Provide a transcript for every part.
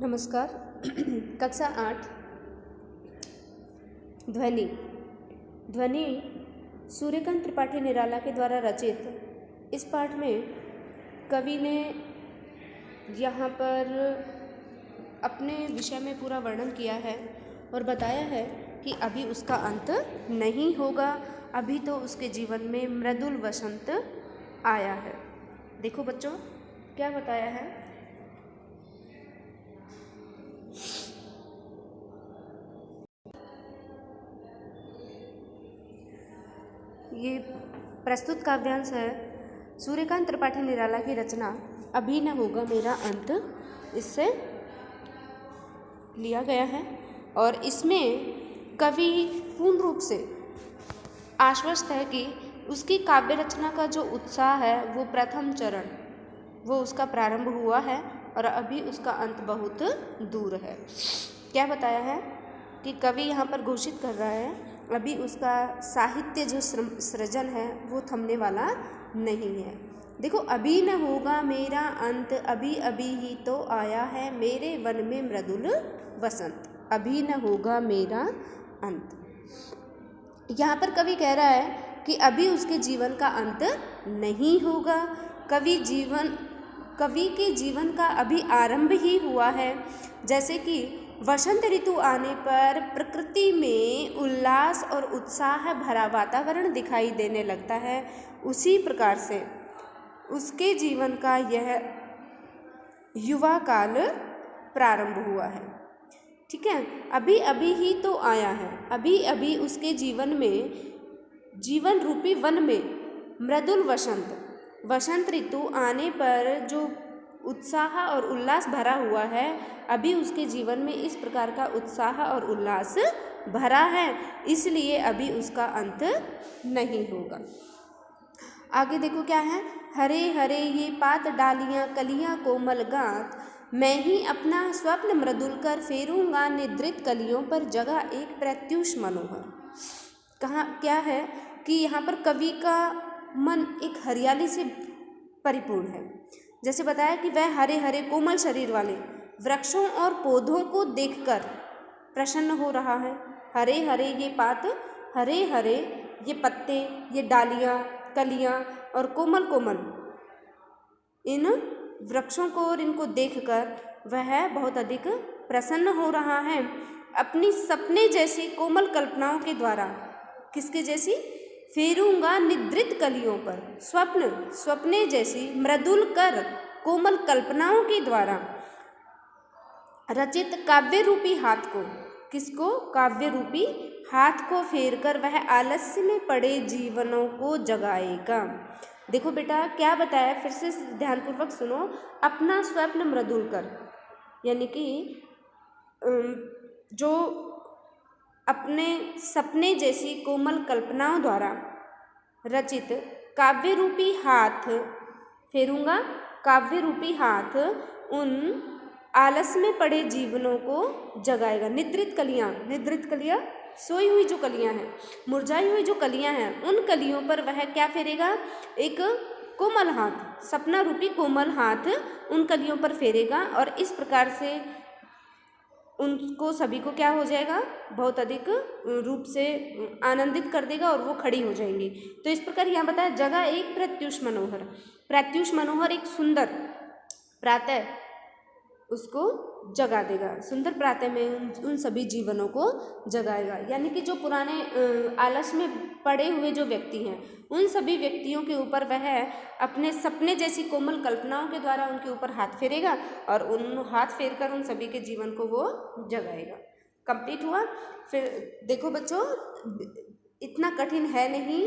नमस्कार। कक्षा 8 ध्वनि ध्वनि सूर्यकांत त्रिपाठी निराला के द्वारा रचित इस पाठ में कवि ने यहाँ पर अपने विषय में पूरा वर्णन किया है और बताया है कि अभी उसका अंत नहीं होगा, अभी तो उसके जीवन में मृदुल वसंत आया है। देखो बच्चों क्या बताया है। ये प्रस्तुत काव्यांश है सूर्यकांत त्रिपाठी निराला की रचना अभी न होगा मेरा अंत, इससे लिया गया है। और इसमें कवि पूर्ण रूप से आश्वस्त है कि उसकी काव्य रचना का जो उत्साह है वो प्रथम चरण वो उसका प्रारंभ हुआ है और अभी उसका अंत बहुत दूर है। क्या बताया है कि कवि यहाँ पर घोषित कर रहा है अभी उसका साहित्य जो सृजन है वो थमने वाला नहीं है। देखो, अभी न होगा मेरा अंत, अभी अभी ही तो आया है मेरे वन में मृदुल वसंत। अभी न होगा मेरा अंत। यहाँ पर कवि कह रहा है कि अभी उसके जीवन का अंत नहीं होगा। कवि के जीवन का अभी आरंभ ही हुआ है। जैसे कि वसंत ऋतु आने पर प्रकृति में उल्लास और उत्साह भरा वातावरण दिखाई देने लगता है, उसी प्रकार से उसके जीवन का यह युवा काल प्रारंभ हुआ है। ठीक है, अभी अभी ही तो आया है। अभी अभी उसके जीवन में, जीवन रूपी वन में मृदुल वसंत ऋतु आने पर जो उत्साह और उल्लास भरा हुआ है, अभी उसके जीवन में इस प्रकार का उत्साह और उल्लास भरा है, इसलिए अभी उसका अंत नहीं होगा। आगे देखो क्या है। हरे हरे ये पात डालियां कलियां कोमल गात, मैं ही अपना स्वप्न मृदुल कर फेरूंगा निद्रित कलियों पर जगह एक प्रत्युष मनोहर। कहाँ क्या है कि यहाँ पर कवि का मन एक हरियाली से परिपूर्ण है। जैसे बताया कि वह हरे हरे कोमल शरीर वाले वृक्षों और पौधों को देखकर प्रसन्न हो रहा है। हरे हरे ये पात, हरे हरे ये पत्ते, ये डालियाँ, कलियाँ और कोमल कोमल इन वृक्षों को और इनको देखकर वह बहुत अधिक प्रसन्न हो रहा है। अपनी सपने जैसी कोमल कल्पनाओं के द्वारा, किसके जैसी? फेरूंगा निद्रित कलियों पर, स्वप्ने जैसी मृदुल कर कोमल कल्पनाओं के द्वारा रचित काव्य रूपी हाथ को, किसको? काव्य रूपी हाथ को फेर कर वह आलस्य में पड़े जीवनों को जगाएगा। देखो बेटा क्या बताया, फिर से ध्यानपूर्वक सुनो। अपना स्वप्न मृदुल कर, यानी कि जो अपने सपने जैसी कोमल कल्पनाओं द्वारा रचित काव्य रूपी हाथ फेरूंगा, काव्य रूपी हाथ उन आलस में पड़े जीवनों को जगाएगा। निद्रित कलियां सोई हुई जो कलियां हैं, मुरझाई हुई जो कलियां हैं, उन कलियों पर वह क्या फेरेगा? एक कोमल हाथ, सपना रूपी कोमल हाथ उन कलियों पर फेरेगा और इस प्रकार से उनको सभी को क्या हो जाएगा? बहुत अधिक रूप से आनंदित कर देगा और वो खड़ी हो जाएंगी। तो इस प्रकार यहाँ बताया जगह एक प्रत्युष मनोहर एक सुंदर प्रातः उसको जगा देगा। सुंदर प्रातः में उन सभी जीवनों को जगाएगा। यानी कि जो पुराने आलस में पड़े हुए जो व्यक्ति हैं, उन सभी व्यक्तियों के ऊपर वह अपने सपने जैसी कोमल कल्पनाओं के द्वारा उनके ऊपर हाथ फेरेगा और उन हाथ फेर कर उन सभी के जीवन को वो जगाएगा। कंप्लीट हुआ। फिर देखो बच्चों, इतना कठिन है नहीं,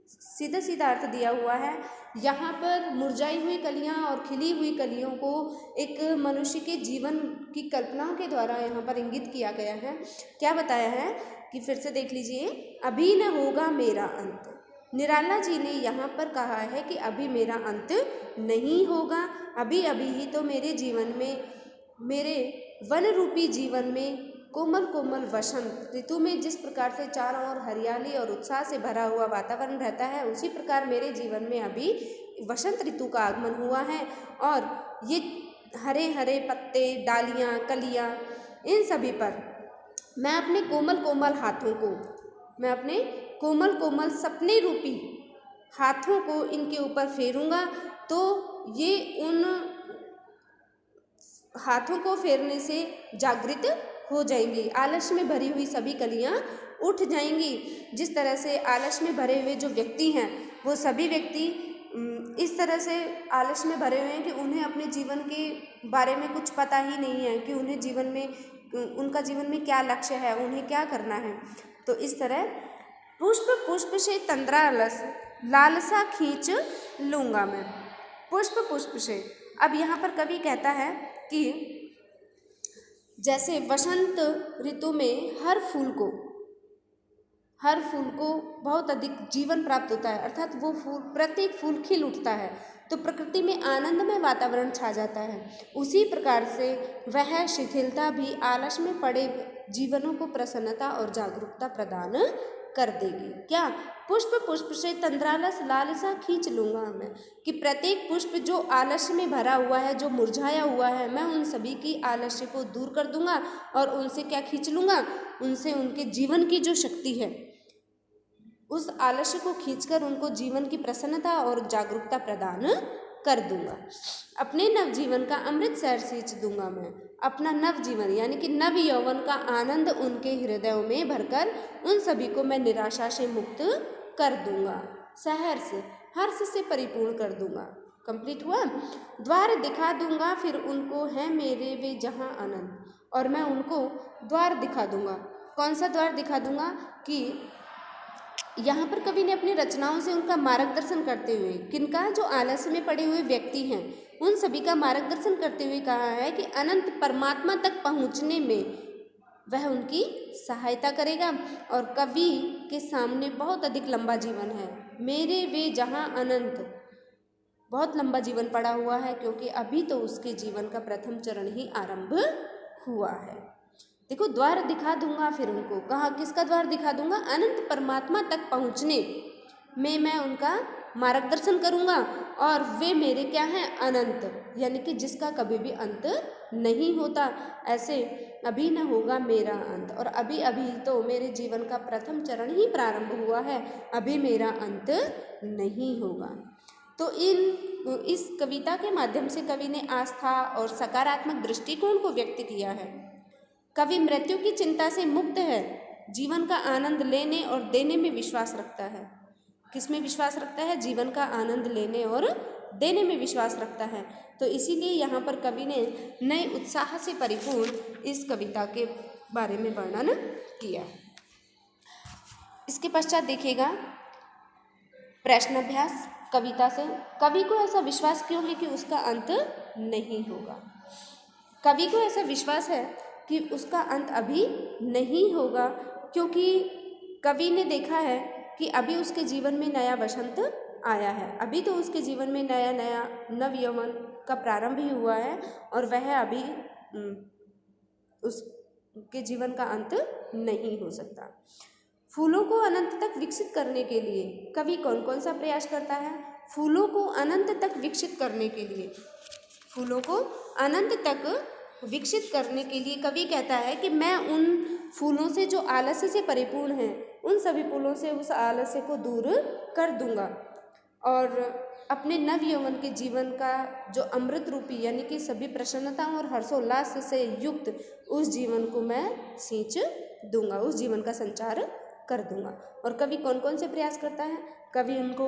सीधा सीधा अर्थ दिया हुआ है। यहाँ पर मुरझाई हुई कलियाँ और खिली हुई कलियों को एक मनुष्य के जीवन की कल्पनाओं के द्वारा यहाँ पर इंगित किया गया है। क्या बताया है कि फिर से देख लीजिए। अभी न होगा मेरा अंत, निराला जी ने यहाँ पर कहा है कि अभी मेरा अंत नहीं होगा, अभी अभी ही तो मेरे जीवन में, मेरे वन रूपी जीवन में कोमल कोमल वसंत ऋतु में जिस प्रकार से चारों ओर हरियाली और उत्साह से भरा हुआ वातावरण रहता है, उसी प्रकार मेरे जीवन में अभी वसंत ऋतु का आगमन हुआ है और ये हरे हरे पत्ते, डालियाँ, कलियाँ, इन सभी पर मैं अपने कोमल कोमल हाथों को, मैं अपने कोमल कोमल सपने रूपी हाथों को इनके ऊपर फेरूंगा, तो ये उन हाथों को फेरने से जागृत हो जाएंगी। आलस्य में भरी हुई सभी कलियां उठ जाएंगी। जिस तरह से आलस्य में भरे हुए जो व्यक्ति हैं, वो सभी व्यक्ति इस तरह से आलस्य में भरे हुए हैं कि उन्हें अपने जीवन के बारे में कुछ पता ही नहीं है कि उन्हें जीवन में, उनका जीवन में क्या लक्ष्य है, उन्हें क्या करना है। तो इस तरह पुष्प पुष्प से तंद्रालस लालसा खींच लूँगा मैं। पुष्प पुष्प से, अब यहाँ पर कवि कहता है कि जैसे वसंत ऋतु में हर फूल को बहुत अधिक जीवन प्राप्त होता है, अर्थात वो फूल, प्रत्येक फूल खिल उठता है तो प्रकृति में आनंदमय वातावरण छा जाता है। उसी प्रकार से वह शिथिलता भी आलस्य में पड़े जीवनों को प्रसन्नता और जागरूकता प्रदान कर देगी। क्या? पुष्प पुष्प से तंद्रालस लालसा खींच लूँगा मैं, कि प्रत्येक पुष्प जो आलस्य में भरा हुआ है, जो मुरझाया हुआ है, मैं उन सभी की आलस्य को दूर कर दूंगा और उनसे क्या खींच लूँगा, उनसे उनके जीवन की जो शक्ति है, उस आलस्य को खींचकर उनको जीवन की प्रसन्नता और जागरूकता प्रदान कर दूंगा। अपने नवजीवन का अमृत सैर सींच दूंगा मैं, अपना नवजीवन यानी कि नव यौवन का आनंद उनके हृदयों में भरकर उन सभी को मैं निराशा से मुक्त कर दूंगा, सहर्ष हर्ष से परिपूर्ण कर दूंगा। कंप्लीट हुआ। द्वार दिखा दूंगा फिर उनको है मेरे वे जहाँ आनंद, और मैं उनको द्वार दिखा दूंगा। कौन सा द्वार दिखा दूंगा? कि यहाँ पर कवि ने अपनी रचनाओं से उनका मार्गदर्शन करते हुए, किनका? जो आलस्य में पड़े हुए व्यक्ति हैं, उन सभी का मार्गदर्शन करते हुए कहा है कि अनंत परमात्मा तक पहुँचने में वह उनकी सहायता करेगा। और कवि के सामने बहुत अधिक लंबा जीवन है, मेरे वे जहाँ अनंत, बहुत लंबा जीवन पड़ा हुआ है, क्योंकि अभी तो उसके जीवन का प्रथम चरण ही आरंभ हुआ है। देखो, द्वार दिखा दूंगा फिर उनको, कहा किसका द्वार दिखा दूंगा? अनंत परमात्मा तक पहुँचने में मैं उनका मार्गदर्शन करूंगा, और वे मेरे क्या हैं? अनंत, यानी कि जिसका कभी भी अंत नहीं होता। ऐसे अभी न होगा मेरा अंत, और अभी अभी तो मेरे जीवन का प्रथम चरण ही प्रारंभ हुआ है, अभी मेरा अंत नहीं होगा। तो इस कविता के माध्यम से कवि ने आस्था और सकारात्मक दृष्टिकोण को व्यक्त किया है। कवि मृत्यु की चिंता से मुक्त है, जीवन का आनंद लेने और देने में विश्वास रखता है। किसमें विश्वास रखता है? जीवन का आनंद लेने और देने में विश्वास रखता है। तो इसीलिए यहाँ पर कवि ने नए उत्साह से परिपूर्ण इस कविता के बारे में वर्णन किया। इसके पश्चात देखिएगा प्रश्नाभ्यास कविता से। कवि को ऐसा विश्वास क्यों है कि उसका अंत नहीं होगा? कवि को ऐसा विश्वास है कि उसका अंत अभी नहीं होगा, क्योंकि कवि ने देखा है कि अभी उसके जीवन में नया वसंत आया है, अभी तो उसके जीवन में नया नया नव यौवन का प्रारंभ ही हुआ है, और वह अभी उसके जीवन का अंत नहीं हो सकता। फूलों को अनंत तक विकसित करने के लिए कवि कौन कौन सा प्रयास करता है? फूलों को अनंत तक विकसित करने के लिए, फूलों को अनंत तक विकसित करने के लिए कवि कहता है कि मैं उन फूलों से जो आलस्य से परिपूर्ण हैं, उन सभी फूलों से उस आलस्य को दूर कर दूंगा, और अपने नव यौवन के जीवन का जो अमृत रूपी यानी कि सभी प्रसन्नता और हर्षोल्लास से युक्त उस जीवन को मैं सींच दूंगा, उस जीवन का संचार कर दूंगा। और कवि कौन कौन से प्रयास करता है? कवि उनको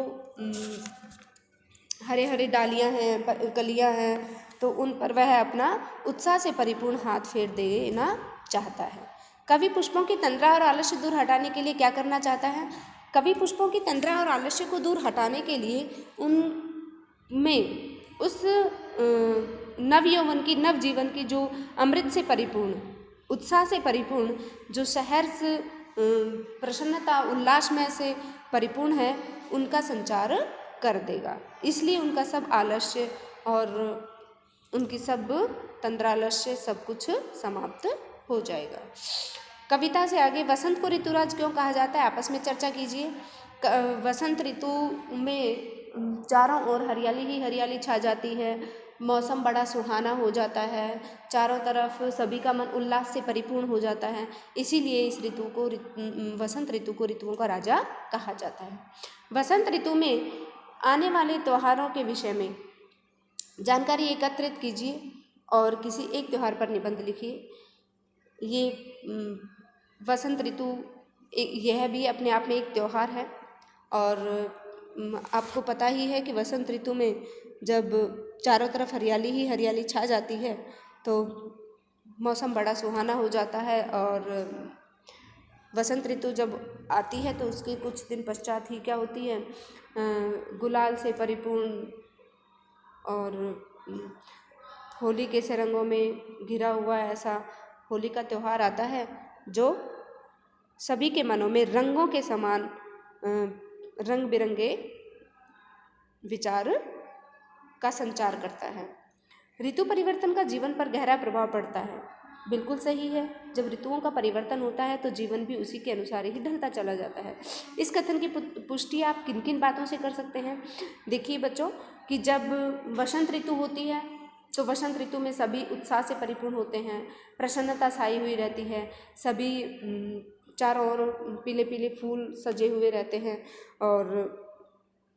हरे हरे डालियां हैं, कलियां हैं, तो उन पर वह अपना उत्साह से परिपूर्ण हाथ फेर देना चाहता है। कवि पुष्पों की तंद्रा और आलस्य दूर हटाने के लिए क्या करना चाहता है? कवि पुष्पों की तंद्रा और आलस्य को दूर हटाने के लिए उनमें उस नव यौवन की, नव जीवन की जो अमृत से परिपूर्ण, उत्साह से परिपूर्ण, जो सहर्ष, प्रसन्नता, उल्लासमय से परिपूर्ण है, उनका संचार कर देगा। इसलिए उनका सब आलस्य और उनकी सब तंद्रालस्य सब कुछ समाप्त हो जाएगा। कविता से आगे वसंत को ऋतुराज क्यों कहा जाता है? आपस में चर्चा कीजिए। वसंत ऋतु में चारों ओर हरियाली ही हरियाली छा जाती है, मौसम बड़ा सुहाना हो जाता है, चारों तरफ सभी का मन उल्लास से परिपूर्ण हो जाता है। इसीलिए इस ऋतु को वसंत ऋतु को ऋतुओं का राजा कहा जाता है। वसंत ऋतु में आने वाले त्योहारों के विषय में जानकारी एकत्रित कीजिए और किसी एक त्यौहार पर निबंध लिखिए। ये वसंत ऋतु यह भी अपने आप में एक त्यौहार है और आपको पता ही है कि वसंत ऋतु में जब चारों तरफ हरियाली ही हरियाली छा जाती है तो मौसम बड़ा सुहाना हो जाता है। और वसंत ऋतु जब आती है तो उसके कुछ दिन पश्चात ही क्या होती है, गुलाल से परिपूर्ण और होली के से रंगों में घिरा हुआ ऐसा होली का त्यौहार आता है जो सभी के मनों में रंगों के समान रंग बिरंगे विचार का संचार करता है। ऋतु परिवर्तन का जीवन पर गहरा प्रभाव पड़ता है। बिल्कुल सही है, जब ऋतुओं का परिवर्तन होता है तो जीवन भी उसी के अनुसार ही ढलता चला जाता है। इस कथन की पुष्टि आप किन किन बातों से कर सकते हैं? देखिए बच्चों कि जब वसंत ऋतु होती है तो वसंत ऋतु में सभी उत्साह से परिपूर्ण होते हैं, प्रसन्नता छाई हुई रहती है, सभी चारों ओर पीले पीले फूल सजे हुए रहते हैं। और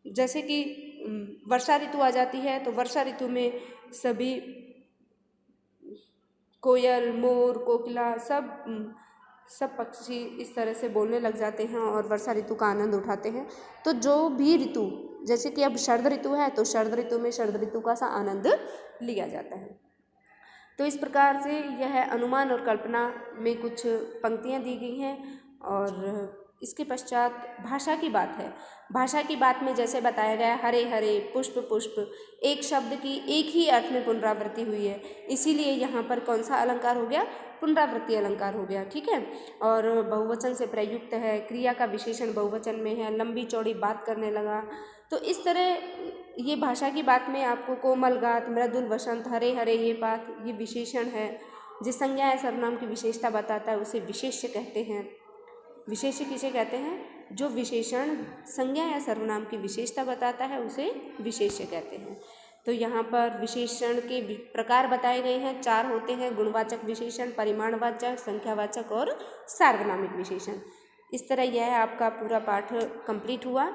जैसे कि वर्षा ऋतु आ जाती है तो वर्षा ऋतु में सभी कोयल, मोर, कोकिला सब पक्षी इस तरह से बोलने लग जाते हैं और वर्षा ऋतु का आनंद उठाते हैं। तो जो भी ऋतु, जैसे कि अब शरद ऋतु है तो शरद ऋतु में शरद ऋतु का सा आनंद लिया जाता है। तो इस प्रकार से यह अनुमान और कल्पना में कुछ पंक्तियाँ दी गई हैं। और इसके पश्चात भाषा की बात है। भाषा की बात में जैसे बताया गया हरे हरे पुष्प पुष्प, एक शब्द की एक ही अर्थ में पुनरावृत्ति हुई है, इसीलिए यहाँ पर कौन सा अलंकार हो गया, पुनरावृत्ति अलंकार हो गया। ठीक है। और बहुवचन से प्रयुक्त है, क्रिया का विशेषण बहुवचन में है, लंबी चौड़ी बात करने लगा। तो इस तरह ये भाषा की बात में आपको कोमल गात, मृदुल वसंत, हरे हरे ये बात, ये विशेषण है। जिस संज्ञा या सर्वनाम की विशेषता बताता है उसे विशेष्य कहते हैं। विशेष्य किसे कहते हैं? जो विशेषण संज्ञा या सर्वनाम की विशेषता बताता है उसे विशेष्य कहते हैं। तो यहाँ पर विशेषण के प्रकार बताए गए हैं, 4 होते हैं, गुणवाचक विशेषण, परिमाणवाचक, संख्यावाचक और सार्वनामिक विशेषण। इस तरह यह आपका पूरा पाठ कंप्लीट हुआ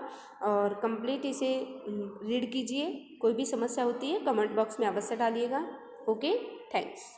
और कंप्लीट इसे रीड कीजिए। कोई भी समस्या होती है कमेंट बॉक्स में अवश्य डालिएगा। Okay, thanks.